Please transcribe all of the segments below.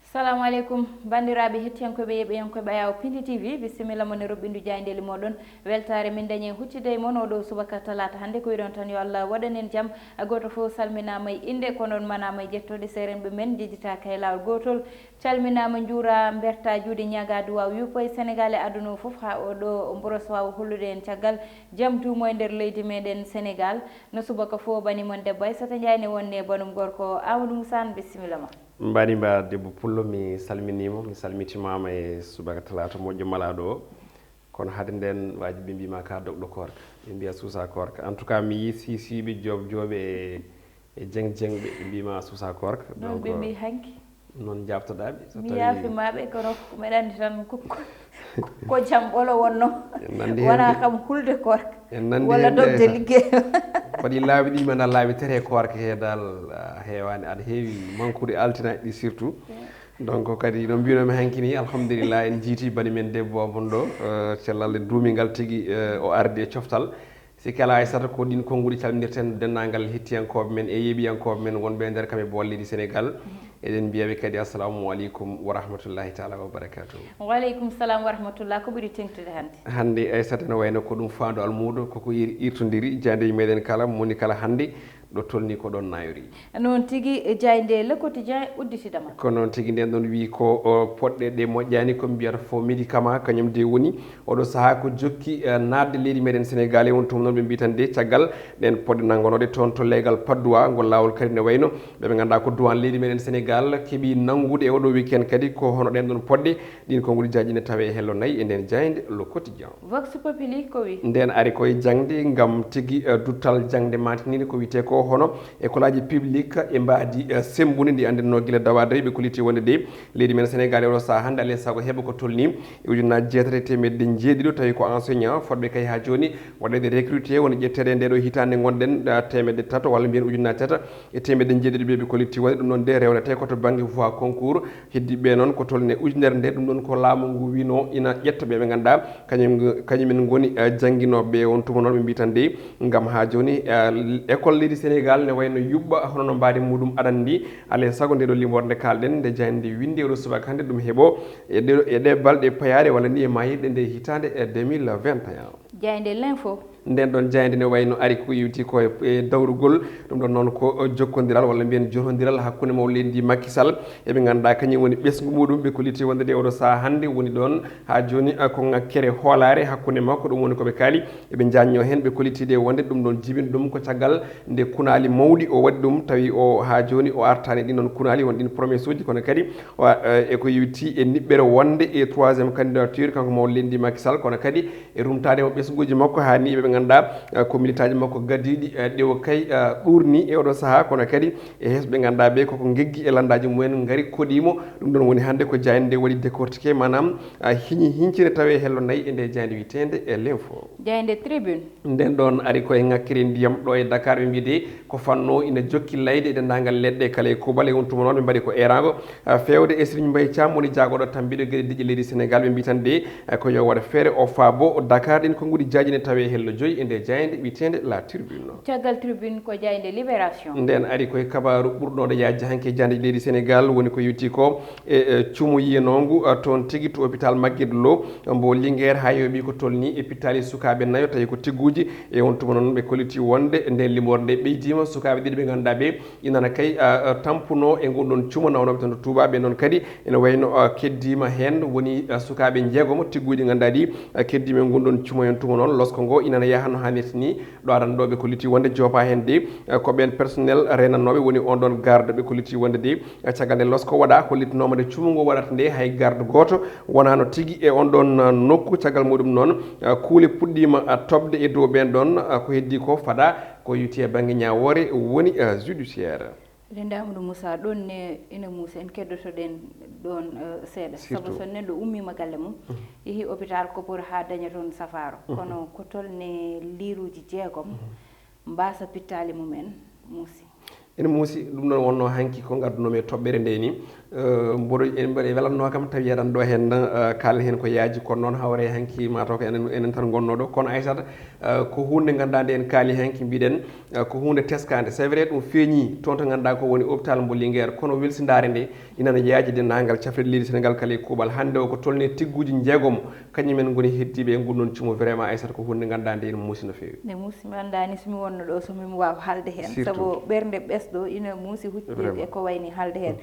Assalamu alaikum bandiraɓe hettiyankoɓe yeɓeyankoɓe ayaw Pindi TV bisimilla mon e roɓɓindu jayndeli moɗon weltare min dañi huccide e moon oɗo subaka talata hannde ko wiɗon tan yo Allah waɗanen jaam goto fo salminama e inde ko noon manama e jettoɗe serenɓe men jejjita kay lawol gotol calminama juura berta juuɗe ñaga duwaw yupo e Sénégal e aduna o foof ha oɗo mboros wawa hollude en caggal jaam duumo e nder leydi meɗen Sénégal no subaka fo banimon debbo Aissata Ndiaye ne wonne banum gorko Amadou Moussa bisimilla ma mbani mba debbo pullo mi salminima mi salmitimama e subaka talata moƴƴo malaɗo o kono hade nden wajibi mbima ka dogɗo korka ɓe mbiya suusa korka en tout cas mi yi sisiɓe jooɓe e jeng ɓe mbima suusa korka donc ɓe mbi hanki noon jabtoɗaɓe mi yaafimaɓe kono meɗa andi tan ko jaam ɓolo wonno wona kam hulde korka walla dogde liggey waɗi laabi ɗi manda laabi tere korka heedal heewani aɗa heewi manqude altinaji ɗi surtout donc kadi no mbinomi hankini alhamdulillah en jiiti bani men debbo abon ɗo cellal duumigal tigui o ardi e coftal sikki ala Aissata ko ɗin konnguɗi calminirten dennangal hettiyankoɓe men e yeeɓiyankoɓe men wonɓe e nder kamɓe bollidi Sénégal eɗen mbiyaɓe kadi assalamu aleykum wa rahmatullahi taala wa barakatuh. Waleykum salam wa rahmatullah ko ɓuuri tengtude hannde Aissata ne wayno ko ɗum faandu almudo koko irtodiri jande meɗen kala moni kala hannde ɗo tolni ko ɗon nayori noon tigui jayde le quotidien udditidama ko noon tigui nden ɗon wi ko poɗɗe ɗe moƴƴani komi mbiyata fo médicament kañum de woni oɗo saaha ko jokki nadde leydi meɗen Sénégal e won tum noon ɓe mbi tan de caggal ɗen poɗɗe naggonoɗe toon to leygal Padoua ngol lawol kadi ne wayno ɓeɓe ganduɗa ko duwan leydi meɗen Sénégal keeɓi nanggude e oɗo week-end kadi ko hono ɗen ɗon poɗɗe ɗin konnguli jaajine tawe e hello nayyi e nden jayde le quotidien vox populi ko wi nden ari koye jangde gam tigui duttal jangde matinide ko wiyete ko hono école aji publique e mbadi sembude ndi andirno guila dawadari ɓe koliti wonde de leydi men Sénégal e oɗo saaha hannde alay saago heeɓa ko tolni e ujunnaji jeetati temedde jeeɗiɗo tawi ko enseignant fodɓe kay ha joni waɗede recruté woni ƴettede nde ɗo hitande gonɗen temedde tato walla mbiyen ujunnaji tata e temedde jeeɗiɗo ɓe koliti wonde ɗum noon de rewnete koto banggue voie concours heddiɓe noon ko tolni ujunere nde ɗum ɗon ko laamu ngu wino ina ƴetta ɓe ganduɗa kañumen goni jangguinoɓe on tuma noon ɓe mbi tan de gam ha joni école leydi Sénégal ne wayno yuɓɓa hono no mbadi muɗum aɗandi alay saago nde ɗo limorde kalɗen nde jayde winde oɗo subaka hannde ɗum heeɓo e ɗe balɗe payade walla ni e mayirɗe nde hitande 2021 jayde l'info nden ɗon jayde ne wayno ari ko yewti ko e dawrugol ɗum ɗon noon ko jokkodiral walla mbiyen jotodiral hakkude maw leydi Macky Sall eɓe ganduɗa kañum woni ɓesgu muɗum ɓe koliti wonde de oɗo saaha hannde woni ɗon ha joni ko ngakkere hoolare hakkude makko ɗum woni koɓe kaali eɓe janño hen ɓe kolitide wonde ɗum ɗon jibina ɗum ko caggal nde kunali mawɗi o waɗi ɗum tawi o ha joni o artani ɗin ɗon kunali won ɗin promesse uji kono kadi eko yewti e niɓɓere wonde e troisiéme candidature kanko maw leydi Macky Sall kono kadi e rumtade mo ɓesguji makko ha ni ɓe ganduɗa ko militaji makko gaddiɗi ɗewo kay ɗurni e oɗo saaha kono kadi e hesɓe ganduɗa ɓe koko geggi e landaji mumen gaari koɗimo ɗum ɗon woni hannde ko jayde nde waɗi décortiqué manam hincine tawe hello nayyi e nde jayde witende e l'info jayde tribune nden ɗon ari koye ngakkere ndiyam ɗo e Dakar ɓe mbiyde ko fanno ina jokki layde e dendagal leɗɗe kala e kubal e won tuma noon ɓe mbaɗi ko erago fewde e Serigne Mbaye Thiam woni jagoɗo tambiɗo gueɗe diƴƴe leydi Sénégal ɓe mbi tan de ko yo waɗa feere o faabo Dakar ɗin konnguɗi jaajine tawe hello joyyi e nde jayde witende la tribune caggal tribune ko jayde libération nden ari koye kabaru ɓurɗoɗo yajde hanke jande leydi Sénégal woni ko yewti ko e cuumo yiyanogu toon tigui to hôpital Magguette Lô mbo Linguére ha yooɓi ko tolni e pittali sukaɓe nayo tawi ko tigguji e on tuma noon ɓe koliti wonde nden limorde nde ɓeydima sukaɓe ɗiɗi ɓe ganduɗa ɓe inana kay tampuno e gonɗon cuuma nawnoɓe tan to Touba ɓe noon kadi ene wayno keddima hen woni sukaɓe jeegomo tigguji ganduɗa ɗi keddima e gonɗon cuuma hen tuma noon lorsque ngo inana yaha no hannirta ni ɗo aran ɗo ɓe koliti wonde joopa hen de ko ɓen personnel renannoɓe woni on ɗon garde ɓe koliti wonde de caggal nde lorsque waɗa hollitnoma nde cuumu ngo waɗata nde hay garde goto wonano tigui e on ɗon nokku caggal muɗum noon kuule puɗɗima tobde e dow ɓen ɗon ko heddi ko faada ko yewti e banggue ñawore woni judiciaire rende Amadou Moussa ɗon ne ina Moussa en keddotoɗen ɗon seeɗa saabu so neɗɗo ummima galle mum yeehi hôpital ko pour ha daña toon safaro kono ko tolne liruji jeegom mbasa pittali mumen muusi ene muusi ɗum ɗon wonno hanki ko gaddunomi e toɓɓere nde ni mboɗo en mbaɗe welatno kam tawi aɗan ɗo hen kalna hen ko yaaji kono noon hawre hanki mataw ko enen tan gonnoɗo kono Aissata ko hunde ganduɗa nde en kaali hanki mbiɗen ko hunde teskade c'est vrai ɗum feeñi toon to ganduɗa ko woni hôpital mbo Linguére kono welsidare nde inana yaaji dennagal cafrirde leydi Sénégal kala e kuuɓal hande o ko tolni tigguji jeegom kañumen goni heddiɓe e gurdon cumo vraiment Aissata ko hunde ganduɗa nde ene muusi no fewi ne muusi mi andani somi wonno ɗo somi wawa haalde hen saabu ɓerde ɓesɗo ina muusi hucciɗe e ko wayni haalde hen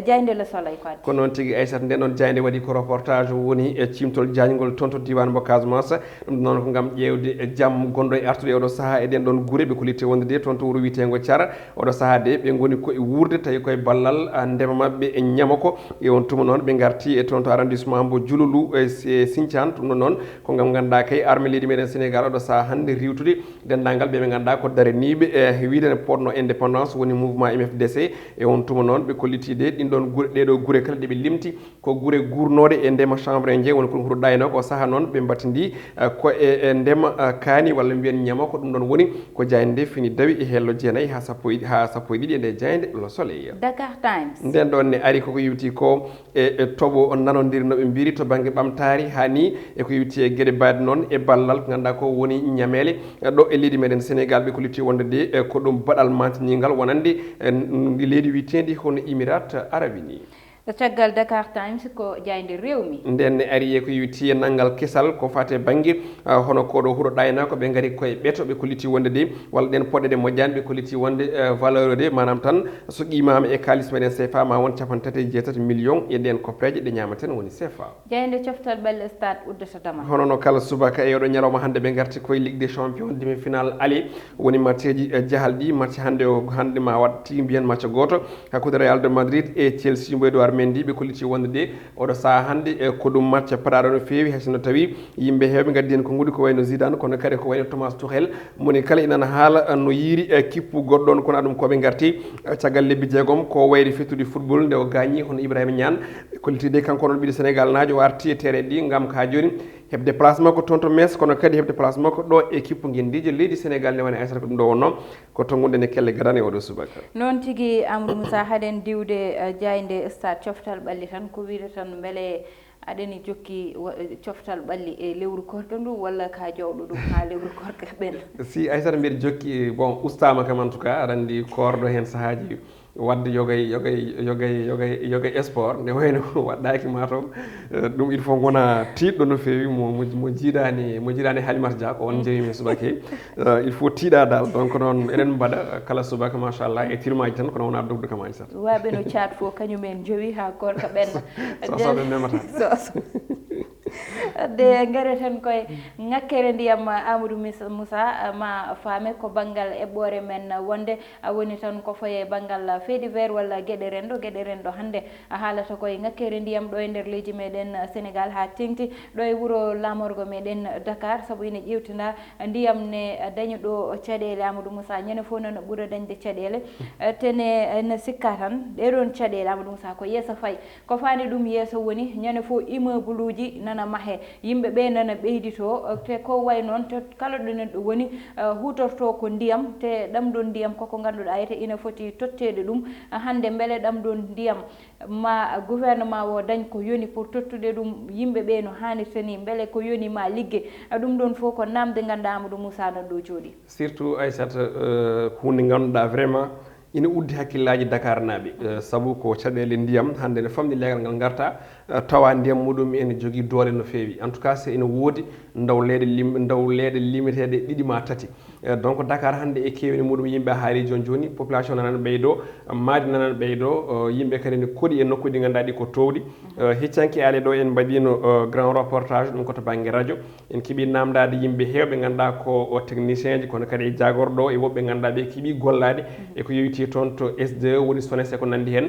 Diaynde Le Soleil ko ko noon tigui Aissata nden ɗon Diaynde waɗi ko reportage woni e cimtol jañgol toon to diwan mo Casamance ɗum noon ko gam ƴewde jaam gonɗo e artude oɗo saaha eɗen ɗon guure ɓe kolitte wonde de toon to wuuro witego Thiara oɗo saaha de ɓe goni koye wurde tawi koye ballal ndema mabɓe e ñama ko e on tuma noon ɓe garti e toon to arrondissement mbo Diouloulou e Sinthiane ɗum ɗon noon ko gam ganduɗa kay armé leydi meɗen Sénégal oɗo saaha hande riwtude dendagal ɓe ganduɗa ko daraniɓe e wiide ne potno indépendance woni mouvement MFDC e on tuma noon ɓe kollitide ɗin ɗon guure ɗeɗo guure kala ɗeɓe limti ko guure gurnode e ndema chambre en je woni ko huuro ɗayno ko saaha noon ɓe mbattidi ko e ndema kaani walla mbiyen ñama ko ɗum ɗon woni ko Diaynde fini dawi e hello jeenayyi ha sappo e ɗiɗi e nde Diaynde Le Soleil. Dakar Times nden ɗon ne ari koko yewti ko e toɓo nanodiri noɓe mbiri to banggue ɓamtari hani eko yewti e gueɗe baɗe noon e ballal ko ganduɗa ko woni ñamele ɗo e leydi meɗen Sénégal ɓe kollitti wonde de ko ɗum baɗal mantinigal wonande leydi witendi hono Émirats Arabes Unis. caggal Dakar Times ko Diaynde Rewmi nden ne ari ko yewti nanggal kesal ko fate banggue hono koɗo huuro ɗayna ko ɓe gaari koye ɓeeto ɓe kolliti wonde de walla ɗen poɗɗe ɗe moƴƴani ɓe kolliti wonde valeur de manam tan so qimama e kalis meɗen CFA ma won 37 millions e ɗen koppeje ɗe ñamaten woni CFA. Diaynde coftal balle stade uddata dama hono no kala subaka e oɗo ñalawma hande ɓe garti koye Ligue des Champions demi final aller woni match ji jahal ɗi match hande o hande ma wat tigi mbiyen match goto hakkude Real de Madrid e Chelsea mbo Edouard Mendy ɓe kolliti wonde de oɗo saaha hande ko ɗum match paɗaɗo no fewi haysono tawi yimɓe hewɓe gaddi hen ko guuɗi ko wayno Zidane kono kadi ko wayno Thomas Tuchel moni kala inana haala no yiiri kippu goɗɗon kono aɗum koɓe garti caggal lebbi jeegom ko wayri fettude football nde o gagni hono Ibrahima Niane ɓe kolliti de kanko on ɓiɗo Sénégal najo o arti e terrain ɗi gam ka joni hebde placement ko toon to Metz kono kadi hebde placement ko ɗo équipe guendijo leydi Sénégal ne woni Aissata ko ɗum ɗo wonno ko tongude ne kelle gadane oɗo subaka noon tigui Amadou Moussa haɗen diwde Diaynde stade coftal ɓalli tan ko wiide tan beele aɗani jokki coftal ɓalli e lewru korka ndu walla ka jawɗo ɗum ha lewru korka ɓenna si Aissata mbiɗa jokki bon ustama kam en tout cas aɗa andi korɗo hen saahaji wadde yogay sport nde wayno waɗɗaki mataw ɗum il faut gona tiɗɗo no fewi mo jiiɗani Halimata Dia ko on jeeyimi subake il faut tiiɗa dal donc noon eɗen mbaɗa kala subaka machallah e tirmaji tan kono wona dogde kam Aissata waɓe no caat fo kañumen jowi ha korka ɓenna sosoɓe memata de gaare tan koye ŋakkere ndiyam Amadou Moussa ma faame ko banggal eɓɓore men wonde woni tan ko faye banggal fait divers walla gueɗe rendo hande a haalata koye ŋakkere ndiyam ɗo e nder leydi meɗen Sénégal ha tengti ɗo e wuuro lamorgo meɗen Dakar saabu ine ƴewtina ndiyam ne dañi ɗo caɗele Amadou Moussa ñande fof nono ɓuura dañde caɗele tene ne sikka tan ɗeɗon caɗele Amadou Moussa ko yeeso fayi ko fani ɗum yeeso woni ñande fof immeuble uji nana mahe yimɓe ɓe nana ɓeydito te ko way noon te kala ɗo neɗɗo woni hutorto ko ndiyam te ɗamɗon ndiyam koko ganduɗa ete ina foti tottede ɗum hande beele ɗamɗon ndiyam ma gouvernement o dañ ko yoni pour tottude ɗum yimɓe ɓe no hannirta ni beele ko yoni ma ligge ɗum ɗon fof ko namde ganduɗa Amadou Moussa nan ɗo jooɗi surtout Aissata hunde ganduɗa vraiment ina uddi hakkillaji Dakar naaɓe saabu ko caɗele ndiyam hande ne famɗi leegal ngal garta tawa ndiyam muɗum ene jogui doole no fewi en tout cas c'est ene woodi ndaw leeɗe limeteɗe ɗiɗi ma tati donc Dakar hande e kewni muɗum yimɓe haali joni population nanana ɓeydo maadi nanana ɓeydo yimɓe kadi ne koɗi e nokkuji ɗi ganduɗa ɗi ko towɗi heccanki aale ɗo en mbaɗino grand reportage ɗum koto banggue radio en keeɓi namdade yimɓe hewɓe ganduɗa ko technicien ji kono kadi e jagorɗo e woɓɓe ganduɗa ɓe keeɓi gollade e ko yewiti toon to SDE woni SONES e ko nandi hen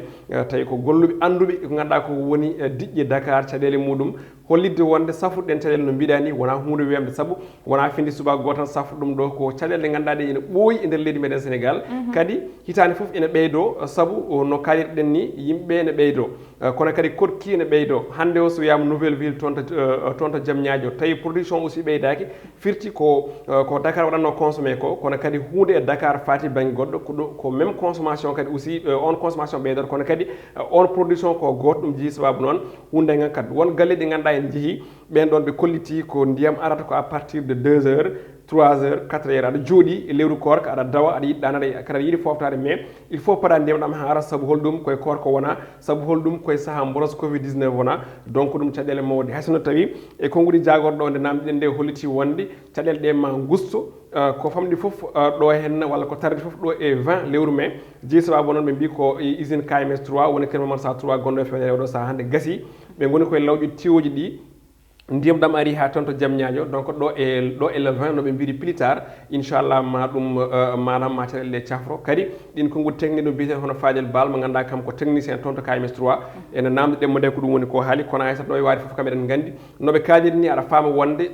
tawi ko golluɓe anduɓe ko ganduɗa ko woni diƴƴe Dakar caɗele muɗum hollidde wonde safruɗen caɗele no mbiɗa ni wona hunde wemde saabu wona finde subaka goto tan safru ɗum ɗo ko caɗele ɗe ngannduɗaa ɗe ene ɓooyi e ndeer leydi meɗen Sénégal kadi hitaande fof ene ɓeydoo sabu no kaalirɗen ni yimɓe ɓe ene ɓeydoo kono kadi kodki ene ɓeydoo hannde o so wiyama nouvelle ville toon to Diamniadio tawi production aussi ɓeydaaki firti ko Dakar waɗatno consommé ko kono kadi huunde e Dakar faati baŋnge goɗɗo ko ɗo ko même consommation kadi aussi on consommation ɓeydata kono kadi on production ko gooto ɗum jeyi sababu noon hunde ngan kadi won galle ɗi ngannduɗaa en jehi ɓen ɗon ɓe kolliti ko ndiyam arata ko à partir de 2 heures 3 heures 4 heures aɗa jooɗi e lewru korka aɗa dawa aɗa yiɗɗa kadi aɗa yiɗi foftade mais il faut paɗa ndiyam ɗam ha ara saabu holɗum koye korka wona saabu holɗum koye saaha mboros covid 19 wona donc ɗum caɗele mawɗe haysono tawi e konngudi jagorɗo nde namdiɗen nde holliti wonde caɗele ɗe ma gusto ko famɗi fof ɗo henna walla ko tardi fof ɗo e 20 lewru mai jeeyi sababu noon ɓe mbi ko usine KMS 3 woni Kër Momar Sarr 3 gonɗo e fewnere oɗo saaha hannde gasi ɓe goni koye lawƴi tiwoji ɗi ndiyam ɗam ari ha toon to Diamniadio donc ɗo e le 20 no ɓe mbiri plus tard inchallah ma ɗum manam ma caɗele ɗe cafro kadi ɗin konngudi technique ɗum mbiyeten hono Fadiel Bal mo ganduɗa kam ko technicien toon to KMS 3 ene namdoɗenmo nde ko ɗum woni ko haali kono haysata ɗo e waari fof kam eɗen gandi noɓe kaliri ni aɗa faama wonde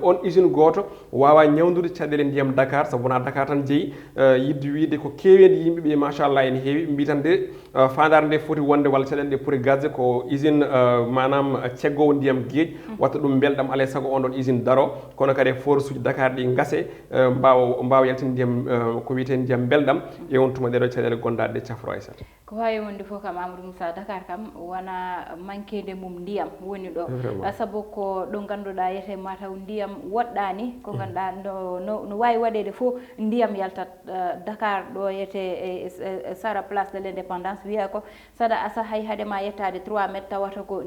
on usine goto wawa ñawdude caɗele ndiyam Dakar sabu wona Dakar tan jeeyi yidde wiide ko keewede yimɓeɓe machallah ene heewi ɓe mbi tan de fandare nde foti wonde walla caɗele ɗe poti gasde ko usine manam ceggowo ndiyam gueeƴi watta ɗum belɗam alay saago on ɗon usine daro kono kadi force uji Dakar ɗi gase mbawa yaltinde ndiyam ko wiyete ndiyam belɗam e on tuma ɗeɗo caɗele gonɗaɗe ɗe cafro Aissata ko wawi wonde fof kam Amadou Moussa Dakar kam wona manquede mum ndiyam woni ɗo saabu ko ɗo ganduɗa yete mataw ndiyam woɗɗani ko ganduɗa no wawi waɗede fof ndiyam yaltat Dakar ɗo yete Sara place de l'indépendance wiya ko saɗa asa hay haadema yettade 3 métre tawata ko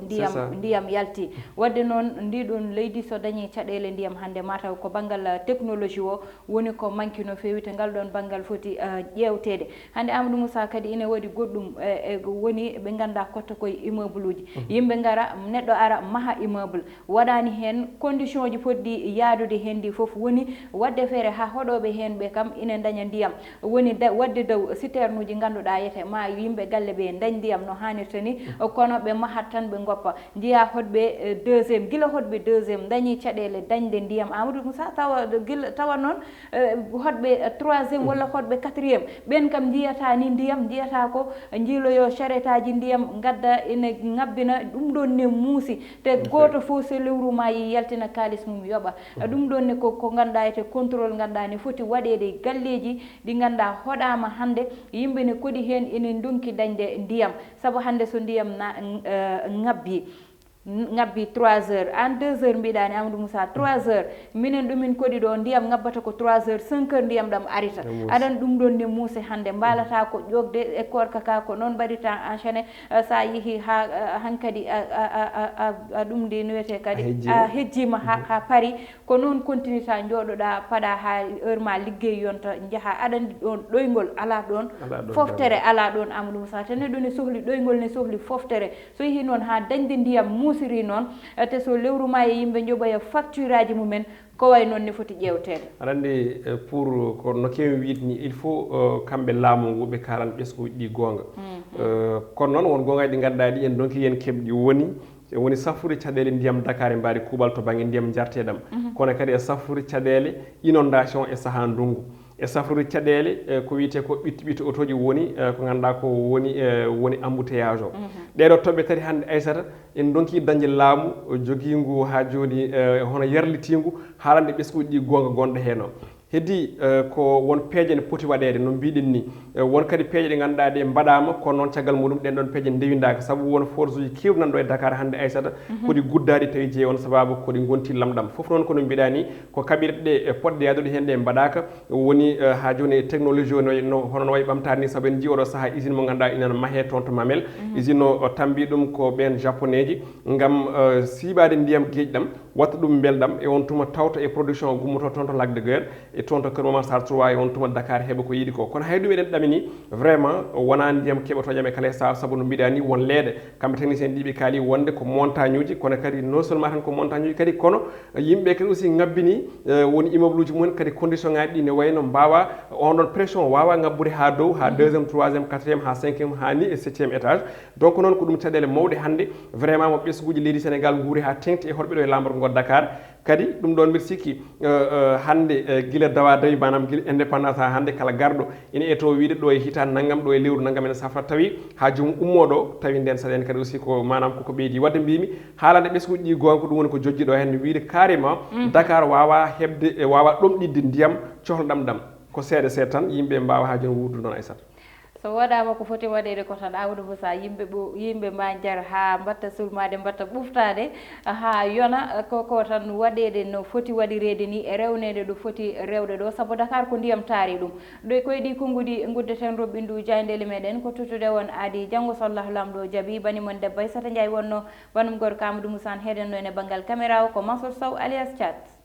ndiyam yalti wadde noon ndiɗon leydi so dañi caɗele ndiyam hande mataw ko banggal technologie o woni ko manque no fewi te ngal ɗon banggal foti ƴewtede hande Amadou Moussa kadi ine waɗi goɗɗum woni ɓe ganda kotta koye immeuble uji yimɓe gara neɗɗo ara maha immeuble waɗani hen condition ji poddi yaadude hen ndi foof woni wadde feere ha hoɗoɓe hen ɓe kam ina daña ndiyam woni wadde dow citerne uji ganduɗa yete ma yimɓe galle ɓe dañ ndiyam no hannirta ni kono ɓe mahat tan ɓe goppa jiya hoɗɓe deuxiéme guila hoɗɓe deuxiéme dañi caɗele dañde ndiyam Amadou Moussa tawa noon hoɗɓe troisiéme walla hoɗɓe quatriéme ɓen kam jiyata ni ndiyam jiyata ko jiiloyo charrette aji ndiyam gadda ene ngabbina ɗum ɗon ne muusi te goto fof so lewru ma yi yaltina kalis mum yoɓa ɗum ɗon ne ko ganduɗa ete contrôle ganduɗa ne foti waɗede galleji ɗi ganduɗa hoɗama hande yimɓe ne koɗi hen ene donki dañde ndiyam saabu hande so ndiyam ngabbi 3 heures en 2 heures mbiɗani Amadou Moussa 3 heures minen ɗumin koɗi ɗo ndiyam ngabbata ko 3 heures 5 heures ndiyam ɗam arita aɗan ɗum ɗon ne muusi hande mbalata ko ƴogde e korka ka ko noon mbaɗita enchaîné sa yeehi ha hankkadi a ɗum ndi no wiyete kadi a hejjima ha paari ko noon continuita jooɗoɗa paɗa ha heure ma liggey yonta jaaha aɗandi ɗon ɗoygol ala ɗon foftere ala ɗon Amadou Moussa te neɗɗo ne sohli ɗoygol ne sohli foftere so yeehi noon ha dañde ndiyam musiri noon te so lewru ma e yimɓe joɓoya facture aji mumen ko way noon ne foti ƴewtede aɗa andi pour ko no kewi wiide ni il faut kamɓe laamu ngu ɓe kalan ɓesguji ɗi gonga kono noon won gongaji ɗi ganduɗa ɗi en donki hen keɓɗi woni safude caɗele ndiyam Dakar e mbaɗi kuuɓal to banggue ndiyam jarteɗam kono kadi e safude caɗele inondation e saaha ndungu e safrude caɗele ko wiyete ko ɓitti otoji woni ko ganduɗa ko woni embouteillage o ɗeɗo toɓɓe tati hande Aissata en donki dañde laamu joguigu ha joni hono yarlitigu haalande ɓesguji ɗi gonga gonɗo hen o heddi ko won peeje ne poti waɗede no mbiɗen ni won kadi peeje ɗe ganduɗa ɗe mbaɗama kono noon caggal muɗum ɗen ɗon peeje ndewidaka saabu won force uji kewɗi nanɗo e Dakar hande Aissata koɗi guddaɗi tawi jeeyi on sababu koɗi gonti lamɗam foof noon kono mbiɗa ni ko kaɓirɗe ɗe poɗɗe yadude hen ɗe mbaɗaka woni ha joni e technologie o hono no wayi ɓamtade ni saabu en jii oɗo saaha usine mo ganduɗa ina mahe toon to Mamel usine o tambi ɗum ko ɓen japonais ji gam siɓade ndiyam gueƴi ɗam watta ɗum belɗam e on tuma tawta e production o gummoto toon to Lac de Guiers e toon to Kër Momar Sarr 3 e on tuma Dakar heeɓa ko yiiɗi ko kono hay ɗum eɗen ɗamini vraiment wona ndiyam keɓotoƴam e kala saha saabu no mbiɗa ni won leeɗe kamɓe technicien ɗiɓe kaali wonde ko montagne uji kono kadi non seulement tan ko montagne uji kadi kono yimɓe kadi aussi ngabbini woni immeuble uji mumen kadi condition ngaji ɗi ne wayno mbawa on ɗon pression wawa ngabbude ha dow ha deuxiéme troisiéme quatriéme ha cinquiéme ha ni e septiéme étage donc noon ko ɗum caɗele mawɗe hande vraiment mo ɓesguji leydi Sénégal guuri ha tengti e hoɗɓe ɗo e lambar ngo Dakar kadi ɗum ɗon mbiɗa sikki hannde gila dawa dawi manam gila indépendance ha hannde kala garɗo ina eto wiide ɗo e hitande naggam ɗo e lewru naggam ene safra tawi ha jomum ummoɗo tawi nden saɗen kadi aussi ko manam koko ɓeydi wadde mbimi haalande ɓesguji ɗi gonga ko ɗum woni ko jojjiɗo hen wiide carrément Dakar wawa hebde wawa ɗomɗidde ndiyam cohloɗam ɗam ko seeɗa seeɗa tan yimɓe mbawa ha joni wuurdu noon Aissata so waɗama ko foti waɗede ko tan Amadou Moussa yimɓe ma jar ha mbatta sulmade mbatta ɓuftade ha yona koko tan waɗede no foti waɗirede ni e rewnede ɗo foti rewde ɗo saabu Dakar ko ndiyam taari ɗum ɗo koye ɗi konngudi guddeten roɓɓindu jayndeli meɗen ko tuttude won aadi janggo so Allah lamɗo jaaɓi banimon debbo Aissata Ndiaye wonno banum gorko Amadou Moussa heɗen no e banggal caméra o ko Mansour Sow alias Thiat